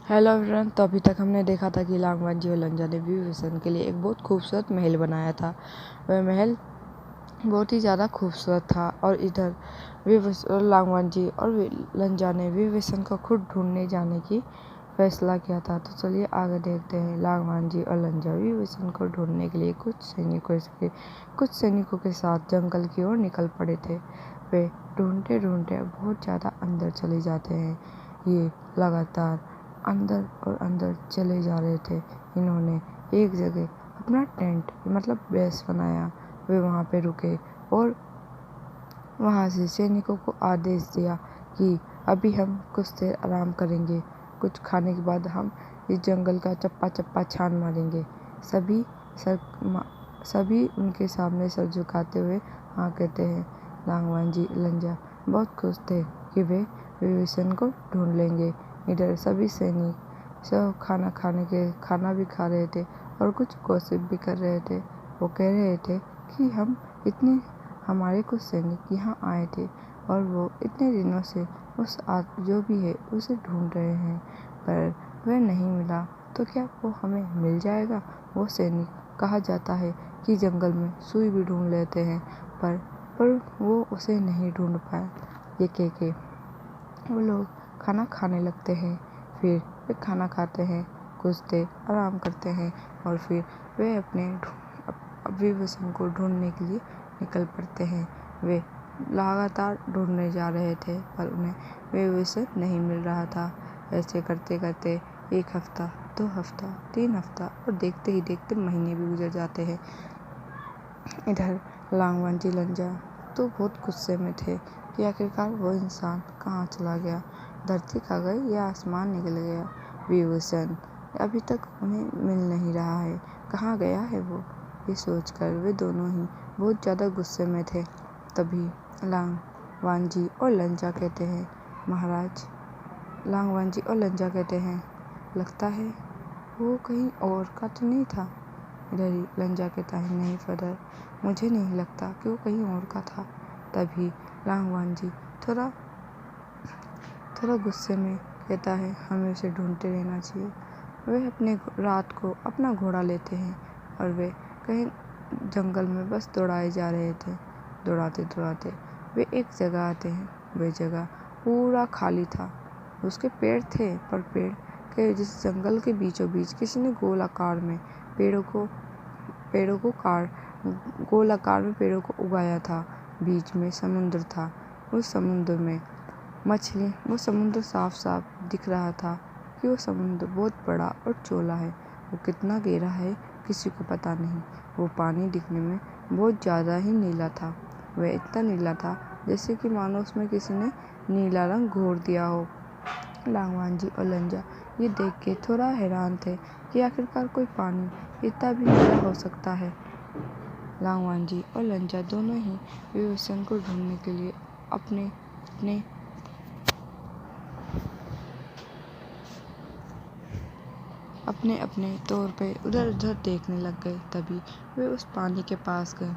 Hello everyone. तो अभी तक हमने देखा था कि लांगवान जी और लंजा ने विभीषण के लिए एक बहुत खूबसूरत महल बनाया था। वह महल बहुत ही ज़्यादा खूबसूरत था और इधर लांगवान जी और लंजा ने विभीषण को खुद ढूंढने जाने की फैसला किया था। तो चलिए आगे देखते हैं। लांगवान जी और लंजा विभीषण को ढूंढने के लिए कुछ सैनिकों के साथ जंगल की ओर निकल पड़े थे। वे ढूंढते ढूंढते बहुत ज़्यादा अंदर चले जाते हैं। ये लगातार अंदर और अंदर चले जा रहे थे। इन्होंने एक जगह अपना टेंट मतलब बेस बनाया। वे वहाँ पे रुके और वहाँ से सैनिकों को आदेश दिया कि अभी हम कुछ देर आराम करेंगे। कुछ खाने के बाद हम इस जंगल का चप्पा चप्पा छान मारेंगे। सभी उनके सामने सर झुकाते हुए हाँ कहते हैं। लांगवान जी लंजा बहुत खुश थे कि वे विभीषण को ढूंढ लेंगे। इधर सभी सैनिक सब खाना भी खा रहे थे और कुछ गॉसिप भी कर रहे थे। वो कह रहे थे कि हमारे कुछ सैनिक यहाँ आए थे और वो इतने दिनों से जो भी है उसे ढूंढ रहे हैं, पर वह नहीं मिला। तो क्या वो हमें मिल जाएगा? वो सैनिक कहा जाता है कि जंगल में सुई भी ढूंढ लेते हैं, पर वो उसे नहीं ढूंढ पाए। ये कह के वो लोग खाना खाने लगते हैं। फिर वे खाना खाते हैं, कुछ देर आराम करते हैं और फिर वे अपने विभीषण को ढूंढने के लिए निकल पड़ते हैं। वे लगातार ढूंढने जा रहे थे पर उन्हें विभीषण नहीं मिल रहा था। ऐसे करते करते 1 हफ्ता, 2 हफ्ता, 3 हफ्ता और देखते ही देखते महीने भी गुजर जाते हैं। इधर लांगवान जी लंजा तो बहुत गुस्से में थे कि आखिरकार वो इंसान कहाँ चला गया, धरती खा गई या आसमान निकल गया। विभीषण अभी तक उन्हें मिल नहीं रहा है, कहाँ गया है वो? ये सोचकर वे दोनों ही बहुत ज़्यादा गुस्से में थे। तभी लांगवान जी और लंजा कहते हैं, महाराज। लांगवान जी और लंजा कहते हैं, लगता है वो कहीं और का तो नहीं था। इधर लंजा कहता है, नहीं फादर, मुझे नहीं लगता कि वो कहीं और का था। तभी लांगवान जी थोड़ा गुस्से में कहता है, हमें उसे ढूंढते रहना चाहिए। वे रात को अपना घोड़ा लेते हैं और वे कहीं जंगल में बस दौड़ाए जा रहे थे। दौड़ाते दौड़ाते वे एक जगह आते हैं। वह जगह पूरा खाली था। उसके पेड़ थे, पर पेड़ के जिस जंगल के बीचों बीच किसी ने गोल आकार में पेड़ों को उगाया था। बीच में समुद्र था। उस समुद्र में मछली, वो समुद्र साफ साफ दिख रहा था कि वो समुद्र बहुत बड़ा और चौड़ा है। वो कितना गहरा है किसी को पता नहीं। वो पानी दिखने में बहुत ज़्यादा ही नीला था। वह इतना नीला था जैसे कि मानो उसमें किसी ने नीला रंग घोर दिया हो। लांगवान जी और लंजा ये देख के थोड़ा हैरान थे कि आखिरकार कोई पानी इतना भी नीला हो सकता है। लांगवान जी और लंजा दोनों ही विभीषण को ढूंढने के लिए अपने तौर पे उधर उधर देखने लग गए। तभी वे उस पानी के पास गए।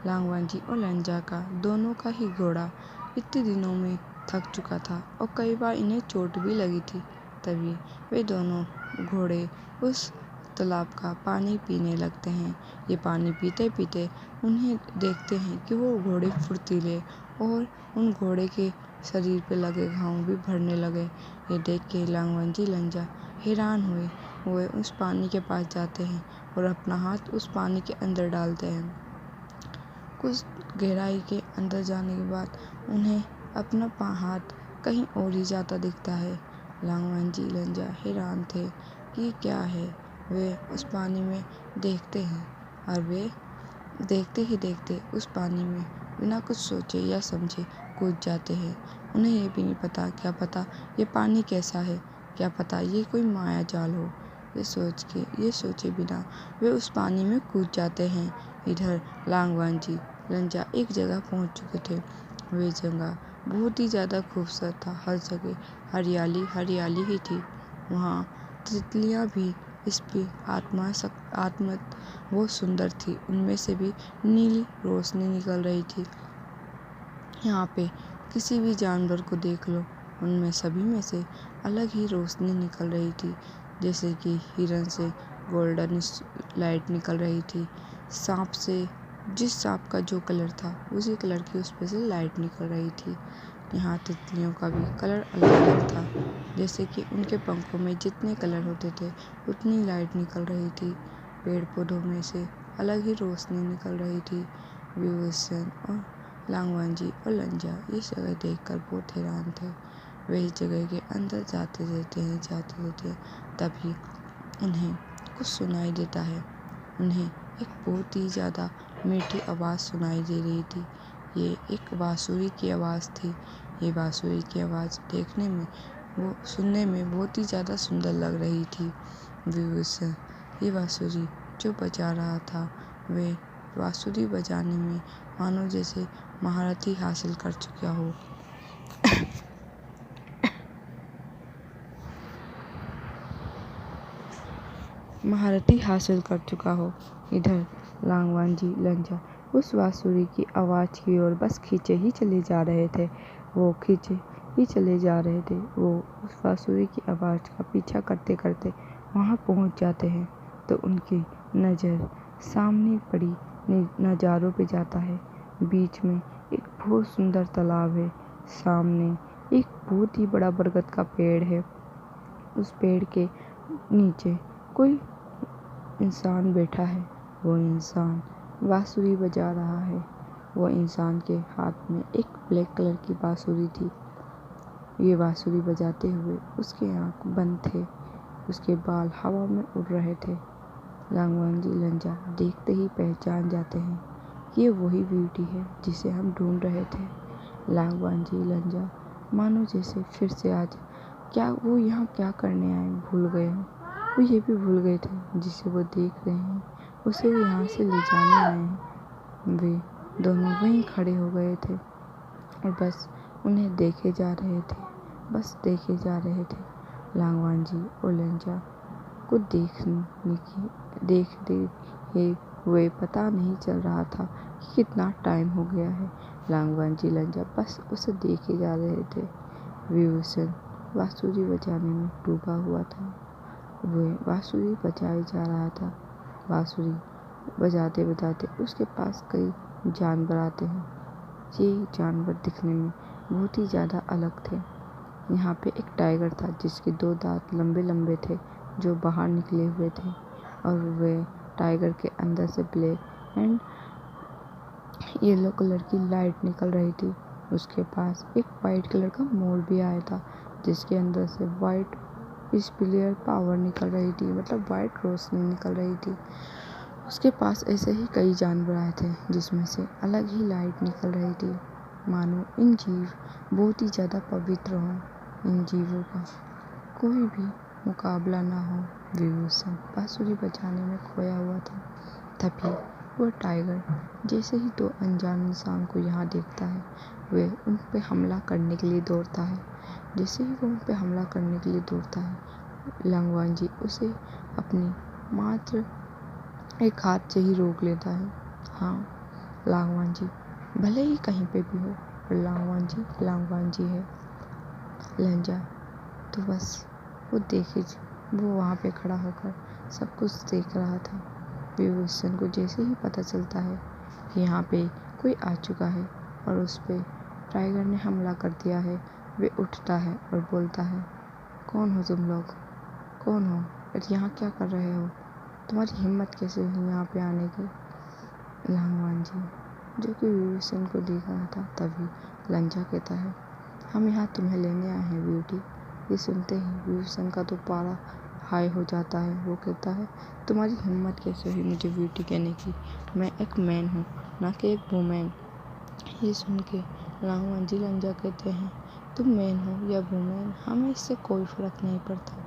लांगवान जी और लंजा का दोनों का ही घोड़ा इतने दिनों में थक चुका था और कई बार इन्हें चोट भी लगी थी। तभी वे दोनों घोड़े उस तालाब का पानी पीने लगते हैं। ये पानी पीते पीते उन्हें देखते हैं कि वो घोड़े फुर्तीले और उन घोड़े के शरीर पे लगे घाव भी भरने लगे। ये देख के लांगवान जी लंजा हैरान हुए। वे उस पानी के पास जाते हैं और अपना हाथ उस पानी के अंदर डालते हैं। कुछ गहराई के अंदर जाने के बाद उन्हें अपना हाथ कहीं और ही जाता दिखता है। लांगवान जी लंजा हैरान थे कि क्या है। वे उस पानी में देखते हैं और वे देखते ही देखते उस पानी में बिना कुछ सोचे या समझे कूद जाते हैं। उन्हें ये भी नहीं पता, क्या पता ये पानी कैसा है, क्या पता ये कोई माया जाल हो। ये सोचे बिना वे उस पानी में कूद जाते हैं। इधर लांगवान जी लंजा एक जगह पहुंच चुके थे। वे जगह बहुत ही ज़्यादा खूबसूरत था। हर जगह हरियाली हरियाली ही थी। वहाँ तितलियाँ भी इस पे आत्मा बहुत सुंदर थी। उनमें से भी नीली रोशनी निकल रही थी। यहाँ पे किसी भी जानवर को देख लो, उनमें सभी में से अलग ही रोशनी निकल रही थी, जैसे कि हिरन से गोल्डन लाइट निकल रही थी। सांप से, जिस सांप का जो कलर था उसी कलर की उस पे से लाइट निकल रही थी। यहाँ तितलियों का भी कलर अलग अलग था, जैसे कि उनके पंखों में जितने कलर होते थे उतनी लाइट निकल रही थी। पेड़ पौधों में से अलग ही रोशनी निकल रही थी। विभूषण और लांगवांजी और लंजा ये जगह देखकर बहुत हैरान थे। वे इस जगह के अंदर जाते रहते हैं। तभी उन्हें कुछ सुनाई देता है। उन्हें एक बहुत ही ज़्यादा मीठी आवाज़ सुनाई दे रही थी। ये एक बांसुरी की आवाज़ थी। ये बांसुरी की आवाज़ सुनने में बहुत ही ज़्यादा सुंदर लग रही थी। विभूषण ये बांसुरी जो बजा रहा था, वे बांसुरी बजाने में मानो जैसे महारत ही हासिल कर चुका हो। इधर लांगवांजी लंजा उस बांसुरी की आवाज़ की ओर बस खींचे ही चले जा रहे थे। वो उस बांसुरी की आवाज़ का पीछा करते करते वहाँ पहुँच जाते हैं, तो उनकी नज़र सामने पड़ी नज़ारों पे जाता है। बीच में एक बहुत सुंदर तालाब है। सामने एक बहुत ही बड़ा बरगद का पेड़ है। उस पेड़ के नीचे कोई इंसान बैठा है। वो इंसान बांसुरी बजा रहा है। वो इंसान के हाथ में एक ब्लैक कलर की बांसुरी थी। ये बांसुरी बजाते हुए उसके आँख बंद थे, उसके बाल हवा में उड़ रहे थे। लांगवांजी लंजा देखते ही पहचान जाते हैं, ये वही ब्यूटी है जिसे हम ढूंढ रहे थे। लांगवांजी लंजा मानो जैसे फिर से आज वो यहाँ क्या करने आए भूल गए हों। वो ये भी भूल गए थे जिसे वो देख रहे हैं, उसे वो यहाँ से ले जाने आए हैं। वे दोनों वहीं खड़े हो गए थे और बस उन्हें देखे जा रहे थे। लांगवांजी और लंजा को देखते हुए पता नहीं चल रहा था कि कितना टाइम हो गया है। लांगवांजी लंजा बस उसे देखे जा रहे थे। विभूषण बांसुरी बजाने में डूबा हुआ था। वह बांसुरी बजाए जा रहा था। बांसुरी बजाते बजाते उसके पास कई जानवर आते हैं। ये जानवर दिखने में बहुत ही ज़्यादा अलग थे। यहाँ पे एक टाइगर था जिसके 2 दांत लंबे लंबे थे जो बाहर निकले हुए थे, और वह टाइगर के अंदर से ब्लैक एंड येलो कलर की लाइट निकल रही थी। उसके पास एक वाइट कलर का मोर भी आया था जिसके अंदर से वाइट स्प्लेयर पावर निकल रही थी, मतलब वाइट रोशनी निकल रही थी। उसके पास ऐसे ही कई जानवर आए थे जिसमें से अलग ही लाइट निकल रही थी, मानो इन जीव बहुत ही ज़्यादा पवित्र हों। इन जीवों का कोई भी मुकाबला ना हो। विभूषण बांसुरी बजाने में खोया हुआ था। तभी वह टाइगर जैसे ही 2 अनजान इंसान को यहाँ देखता है, वह उन पे हमला करने के लिए दौड़ता है। जैसे ही वो उन पे हमला करने के लिए दौड़ता है, लांगवांजी उसे अपनी मात्र एक हाथ से ही रोक लेता है। हाँ, लांगवांजी भले ही कहीं पे भी हो, पर लांगवांजी है। लंजा तो बस वो वहाँ पे खड़ा होकर सब कुछ देख रहा था। विभूषण को जैसे ही पता चलता है कि यहाँ पे कोई आ चुका है और उस पे टाइगर ने हमला कर दिया है, वे उठता है और बोलता है, कौन हो तुम लोग? कौन हो? और यहाँ क्या कर रहे हो? तुम्हारी हिम्मत कैसे हुई यहाँ पे आने की? लांगवांजी जो कि विभूषण को देख रहा था, तभी लंजा कहता है, हम यहाँ तुम्हें लेने आए हैं ब्यूटी। ये सुनते ही विभूषण का तो पारा हाई हो जाता है। वो कहता है, तुम्हारी हिम्मत कैसे हुई मुझे ब्यूटी कहने की? मैं एक मैन हूँ, ना कि एक वुमेन। ये सुन के लांगवांजी लंजा कहते हैं, तुम मैन हो या वुमेन, हमें इससे कोई फ़र्क नहीं पड़ता।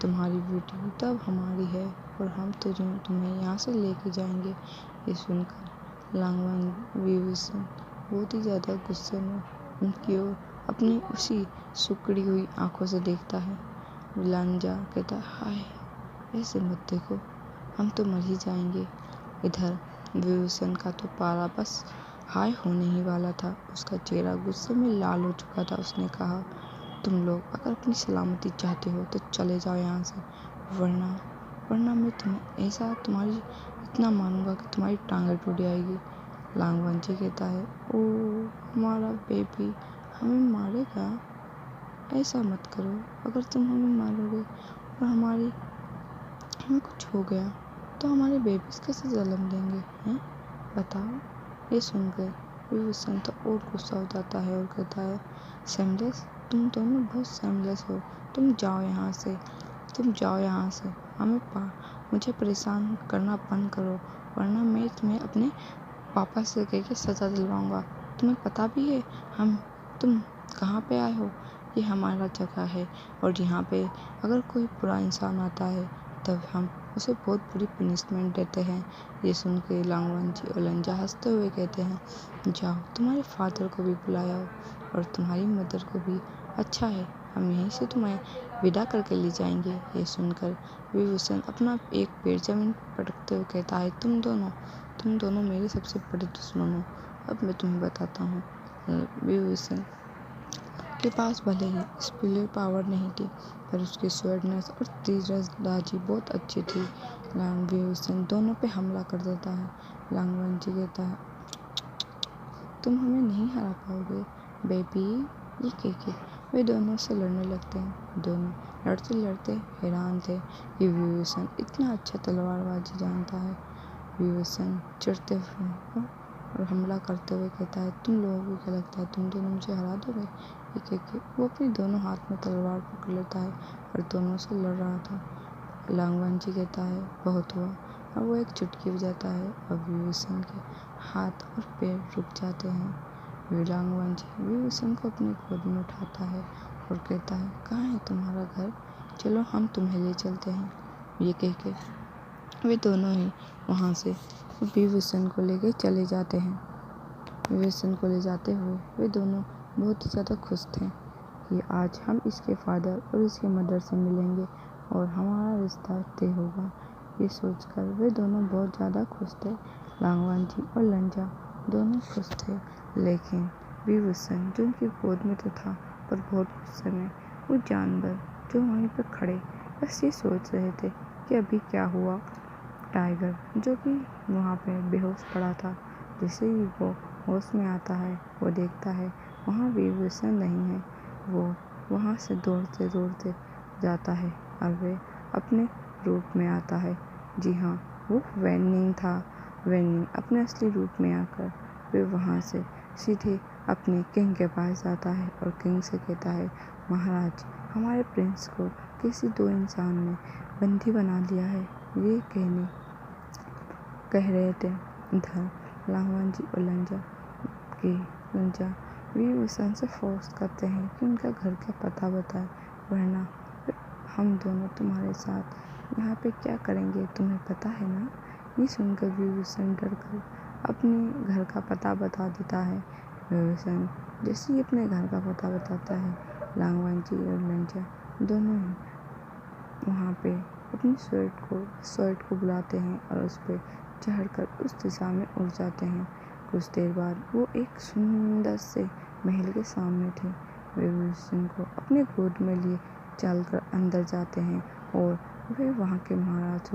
तुम्हारी ब्यूटी तब हमारी है और हम तो तुम्हें यहाँ से लेके जाएंगे। ये सुनकर विभूषण बहुत ही ज़्यादा गुस्से में उनकी ओर अपनी उसी सुकड़ी हुई आंखों से देखता है। लंजा कहता है, हाय ऐसे मत देखो, हम तो मर ही जाएंगे। इधर विभूषण का तो पारा बस हाय होने ही वाला था। उसका चेहरा गुस्से में लाल हो चुका था। उसने कहा, तुम लोग अगर अपनी सलामती चाहते हो तो चले जाओ यहाँ से, वरना वरना मैं तुम्हें ऐसा तुम्हारी इतना मारूंगा कि तुम्हारी टांगें टूट जाएगी। लांगवांजी कहता है, ओ हमारा बेबी हमें मारेगा? ऐसा मत करो, अगर तुम हमें मारोगे और हमें कुछ हो गया तो हमारे बेबीज कैसे जन्म देंगे हैं, बताओ। ये सुनकर विभूषण तो और गुस्सा हो जाता है और कहता है, सेमलेस, तुम दोनों बहुत सेमलेस हो, तुम जाओ यहाँ से, मुझे परेशान करना बंद करो, वरना मैं तुम्हें अपने पापा से कह के सज़ा दिलवाऊंगा। तुम्हें पता भी है तुम कहाँ पे आए हो? ये हमारा जगह है और यहाँ पे अगर कोई बुरा इंसान आता है तब हम उसे बहुत बुरी पनिशमेंट देते हैं। ये सुन के लांगवांजी और लंजा हंसते हुए कहते हैं, जाओ तुम्हारे फादर को भी बुलाओ और तुम्हारी मदर को भी। अच्छा है, हम यहीं से तुम्हें विदा करके ले जाएंगे। ये सुनकर विभूषण अपना एक पैर जमीन पटकते हुए कहता है, तुम दोनों मेरे सबसे बड़े दुश्मन हो। अब मैं तुम्हें बताता हूँ। विभूषण के पास भले ही स्पिरिट पावर नहीं थी, पर उसकी स्वर्डनेस और तीरंदाजी बहुत अच्छी थी। विभूषण दोनों पे हमला कर देता है। लांगवांजी कहता है, तुम हमें नहीं हरा पाओगे बेबी। ये कह वे दोनों से लड़ने लगते हैं। दोनों लड़ते लड़ते हैरान थे कि विभूषण इतना अच्छा तलवारबाजी जानता है। विभूषण चिढ़ते हुए और हमला करते हुए कहता है, तुम लोगों को क्या लगता है तुम दोनों मुझे हरा दोगे? ये कह के वो अपने दोनों हाथ में तलवार पकड़ लेता है और दोनों से लड़ रहा था। लांगवांजी कहता है, बहुत हुआ। और वो एक चुटकी बजाता है और विभूषण के हाथ और पैर रुक जाते हैं। लांगवांजी विभूषण को अपने गोद में उठाता है और कहता है, कहाँ है तुम्हारा घर? चलो हम तुम्हें ले चलते हैं। ये कह के वे दोनों ही वहाँ से विभूषण को लेके चले जाते हैं। विभूषण को ले जाते हुए वे दोनों बहुत ही ज़्यादा खुश थे कि आज हम इसके फादर और इसके मदर से मिलेंगे और हमारा रिश्ता तय होगा। ये सोचकर वे दोनों बहुत ज़्यादा खुश थे। लांगवांजी और लंजा दोनों खुश थे, लेकिन विभूषण जो उनकी गोद में तो था पर बहुत गुस्से में। वो जानवर जो वहीं पर खड़े बस ये सोच रहे थे कि अभी क्या हुआ। टाइगर जो कि वहाँ पे बेहोश पड़ा था, जैसे ही वो होश में आता है वो देखता है वहाँ विभूषण नहीं है। वो वहाँ से दौड़ते दौड़ते जाता है और वे अपने रूप में आता है। जी हाँ, वो वेनिंग था। वेनिंग अपने असली रूप में आकर वे वहाँ से सीधे अपने किंग के पास जाता है और किंग से कहता है, महाराज, हमारे प्रिंस को किसी दो इंसान ने बंदी बना लिया है। ये कह रहे थे। इधर लांगवांजी और लंजा विभूषण से फोर्स करते हैं कि उनका घर का पता बताए, वरना हम दोनों तुम्हारे साथ यहाँ पे क्या करेंगे, तुम्हें पता है ना। ये सुनकर विभूषण डरकर अपने घर का पता बता देता है। विभूषण जैसे ही अपने घर का पता बताता है, लांगवांजी और लंजा दोनों ही वहाँ पे अपनी स्वर्ड को बुलाते हैं और उस पर चढ़कर उस दिशा में उड़ जाते हैं। कुछ देर बाद वो एक सुंदर से महल के सामने थे। विभूषण को अपने गोद में लिए चलकर अंदर जाते हैं और वे वहाँ के महाराज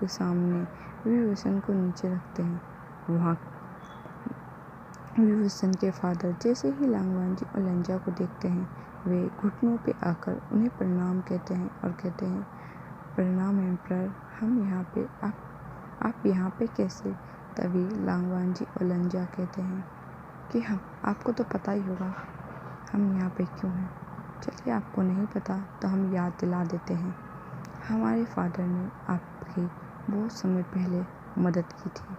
के सामने विभूषण को नीचे रखते हैं। वहाँ विभूषण के फादर जैसे ही लांगवांजी और लंजा को देखते हैं, वे घुटनों पे आकर उन्हें प्रणाम कहते हैं और कहते हैं, प्रणाम एम्परर, हम यहाँ पे आप यहाँ पे कैसे? तभी लांगवांजी और लंजा कहते हैं कि हम आपको तो पता ही होगा हम यहाँ पे क्यों हैं। चलिए, आपको नहीं पता तो हम याद दिला देते हैं। हमारे फादर ने आपकी बहुत समय पहले मदद की थी।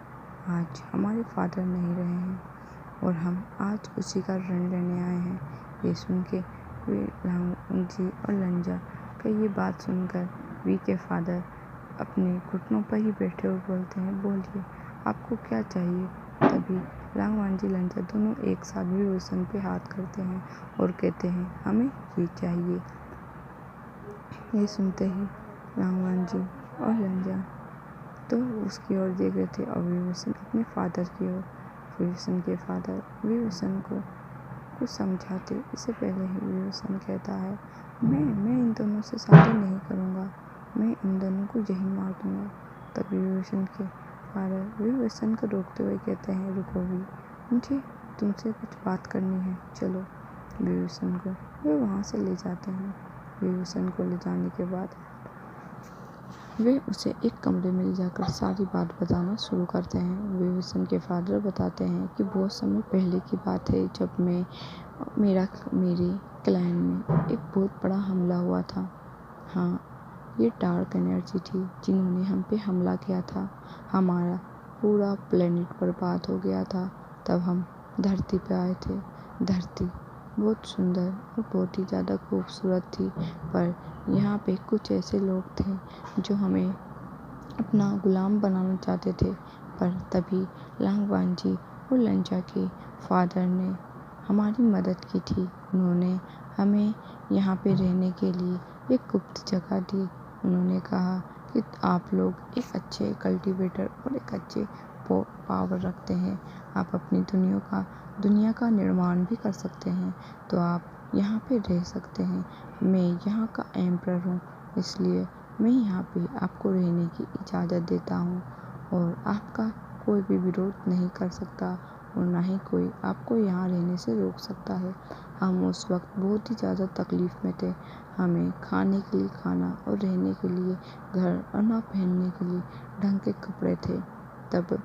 आज हमारे फादर नहीं रहे हैं और हम आज उसी का ऋण लेने आए हैं। ये सुन के वे लांगवांजी और लंजा का ये बात सुनकर वी के फादर अपने घुटनों पर ही बैठे हुए बोलते हैं, बोलिए आपको क्या चाहिए। तभी लांगवांजी लंजा दोनों एक साथ विभूषण पे हाथ करते हैं और कहते हैं, हमें ये चाहिए। ये सुनते ही लांगवांजी और लंजा तो उसकी ओर देख रहे थे और विभूषण अपने फादर की ओर। विभूषण के फादर विभूषण को कुछ समझाते। इससे पहले ही विभीषण कहता है, मैं इन दोनों से शादी नहीं करूँगा, मैं इन दोनों को यहीं मार दूँगा। तब विभीषण के फादर विभीषण को रोकते हुए कहते हैं, रुको भी, मुझे तुमसे कुछ बात करनी है, चलो। विभीषण को वे वहाँ से ले जाते हैं। विभीषण को ले जाने के बाद वे उसे एक कमरे में ले जाकर सारी बात बताना शुरू करते हैं। विभीषण के फादर बताते हैं कि बहुत समय पहले की बात है, जब मेरे क्लैन में एक बहुत बड़ा हमला हुआ था। हाँ, ये डार्क एनर्जी थी जिन्होंने हम पे हमला किया था। हमारा पूरा प्लेनेट बर्बाद हो गया था। तब हम धरती पे आए थे। धरती बहुत सुंदर और बहुत ही ज़्यादा खूबसूरत थी, पर यहाँ पे कुछ ऐसे लोग थे जो हमें अपना गुलाम बनाना चाहते थे। पर तभी लांगवान जी और लंजा के फादर ने हमारी मदद की थी। उन्होंने हमें यहाँ पे रहने के लिए एक गुप्त जगह दी। उन्होंने कहा कि आप लोग एक अच्छे कल्टीवेटर और एक अच्छे पावर रखते हैं, आप अपनी दुनिया का निर्माण भी कर सकते हैं, तो आप यहाँ पे रह सकते हैं। मैं यहाँ का एम्परर हूँ, इसलिए मैं यहाँ पे आपको रहने की इजाज़त देता हूँ और आपका कोई भी विरोध नहीं कर सकता और ना ही कोई आपको यहाँ रहने से रोक सकता है। हम उस वक्त बहुत ही ज़्यादा तकलीफ़ में थे। हमें खाने के लिए खाना और रहने के लिए घर और ना पहनने के लिए ढंग के कपड़े थे। तब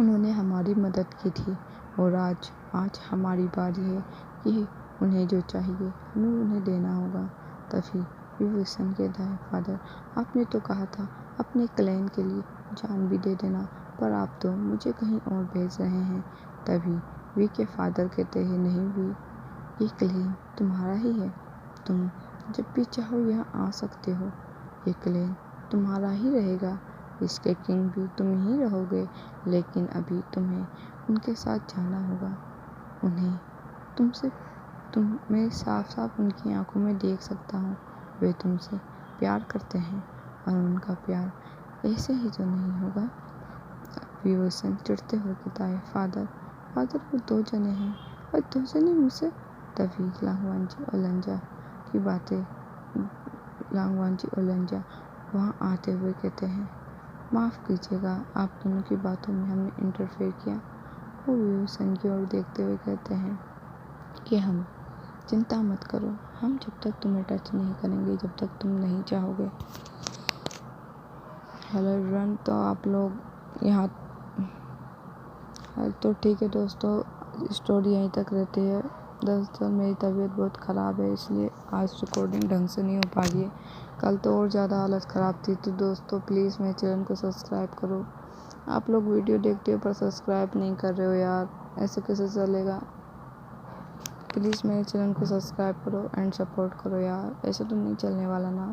उन्होंने हमारी मदद की थी और आज हमारी बारी है कि उन्हें जो चाहिए हमें उन्हें देना होगा। तभी विभीषण के फादर, आपने तो कहा था अपने क्लैन के लिए जान भी दे देना, पर आप तो मुझे कहीं और भेज रहे हैं। तभी वी के फादर कहते हैं, नहीं वी, ये क्लैन तुम्हारा ही है, तुम जब भी चाहो यहाँ आ सकते हो। ये क्लैन तुम्हारा ही रहेगा, इसके किंग भी तुम ही रहोगे, लेकिन अभी तुम्हें उनके साथ जाना होगा। उन्हें मैं साफ साफ उनकी आंखों में देख सकता हूँ, वे तुमसे प्यार करते हैं और उनका प्यार ऐसे ही तो नहीं होगा। विभीषण चिढ़ते हुए कहता है, फादर वो 2 जने हैं और 2 जने मुझसे। तभी लांगवान जी और लंजा वहाँ आते हुए कहते हैं, माफ़ कीजिएगा, आप दोनों की बातों में हमने इंटरफेयर किया। वो विभीषण की ओर देखते हुए कहते हैं कि हम चिंता मत करो, हम जब तक तुम्हें टच नहीं करेंगे जब तक तुम नहीं चाहोगे। हेलो एवरीवन, तो आप लोग यहाँ तो ठीक है दोस्तों, स्टोरी यहीं तक रहती है। दरअसल मेरी तबीयत बहुत ख़राब है, इसलिए आज रिकॉर्डिंग ढंग से नहीं हो पा रही है। कल तो और ज़्यादा हालत ख़राब थी। तो दोस्तों प्लीज़ मेरे चैनल को सब्सक्राइब करो। आप लोग वीडियो देखते हो पर सब्सक्राइब नहीं कर रहे हो यार, ऐसे कैसे चलेगा। प्लीज़ मेरे चैनल को सब्सक्राइब करो एंड सपोर्ट करो यार, ऐसे तो नहीं चलने वाला ना।